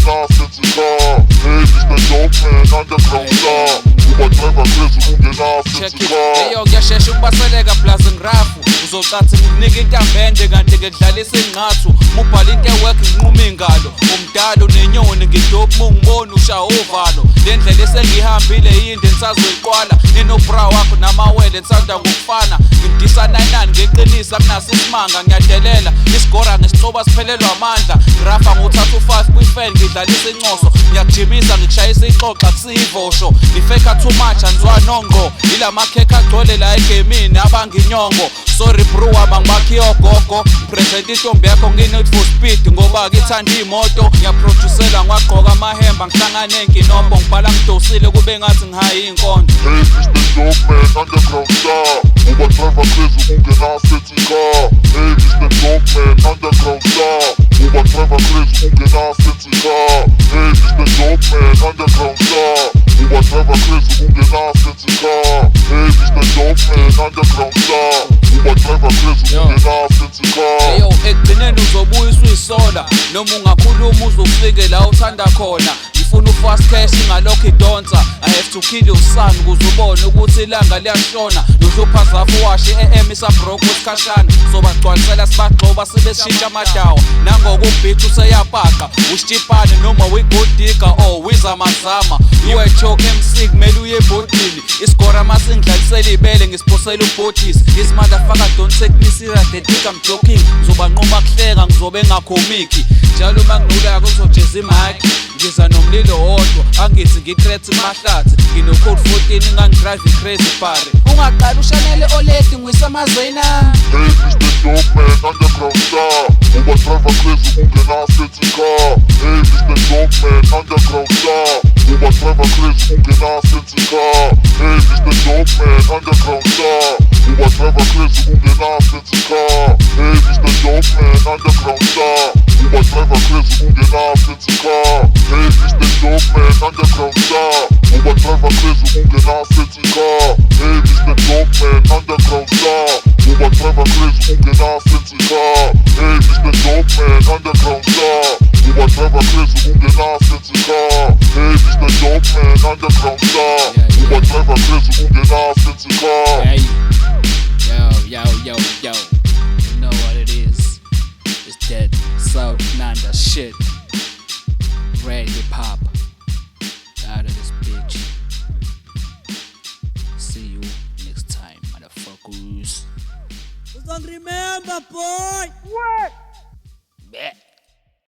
ungenasensika. Hey Mr. Dopeman, underground star. Ubathreva phezulu ungenasensika. Eyo ngiyashesha ukubaseleka plaza ngrafu. Uzocathi ngikunika intambende kanti ngedlalisa ingqathu. Mubhala into ework nginqume ingalo. Umdalo nenyoni ngidope mungibona usha ovalo. Le ndlela esengihambile yinde nisazoyiqwala. Ninobra wakho namawele nisanda ngokufana. Ngidisa 99 ngeqinisa kunaso isimanga ngiyadelela. Isigora ngisixoba siphelelwa amandla. Ngrafa nguthatha u5 kwifan ngidlalisa incoso. Ngiyakujimisa ngikushayisa ixoxa kusiyivosho. Ngifeka too much anzwa nongo. Ila makhekha agcwele la egamini abanginyongo. Sorry bro abangibakhi ogogo. Present intombi yakho ngi-need for speed ngoba ngithanda imoto. Ngiyaproducela ngwagqoka amahemba ngihlangane nenkinobho. Ngibhala ngidosile kube ngathi ngihaye inkonzo. Hey Mr. Dopeman, underground star. Ubathreva phezulu ungenasensika. Hey Mr. Dopeman, underground star. Ubathreva phezulu ungenasensika. Hey Mr. Dopeman, underground star. Ubathreva phezulu ungenasensika. Hey Mr. Dopeman, underground star. Ubathreva phezulu ungenasensika. Eyo ekugcineni uzobuya usuyisola. Noma ungakhuluma uzofike la uthanda khona. Ngifuna ufast cash ingalokho idonsa. I have to kill your son ukuze ubone ukuthi ilanga liyashona. Luhlupha zafu washe isa broke wesikhashana. Sobagcwalisela sibagxoba sibesishintsha amadawa. Nangoku ubhithi useyapaka. Usitshipane noma wigodigger or wizamazama. You a choke MC kumele uye ebhodini. Isigora masingidlalisela ibele ngisiphosela ubhodisi. This motherfucker don't take me serious, they think I'm joking. Ngizobanquma kuhleka ngizobe ngakhomiki. Njalo mangilula kuzojeza imic. Ngiza nomlilo wodwa angithi ngicreate mahlathi. Ngino code 14 ingangidrive crazy party. Ungaqala ushanele oledi ngwisamazwena. Hey Mr. Dopeman, underground star. Ubathreva phezulu ungenasensika. Hey Mr. Dopeman, underground star. Ubathreva phezulu ungenasensika. Hey Mr. Dopeman, underground star. Ubathreva phezulu ungenasensika. Hey Mr. Dopeman, underground star. Ubathreva phezulu ungenasensika. Hey Mr. Dopeman, underground star. Ubathreva phezulu ungenasensika. Hey Mr. Dopeman, underground star. Ubathreva phezulu ungenasensika. Hey Mr. Dopeman, underground star. Ubathreva phezulu ungenasensika. Hey Mr. Dopeman, underground star. Ubathreva phezulu ungenasensika. Hey, yo. You know what it is. It's that South Nanda shit. Red hip hop. Out of this bitch. See you next time, motherfuckers. Don't remember, boy. What?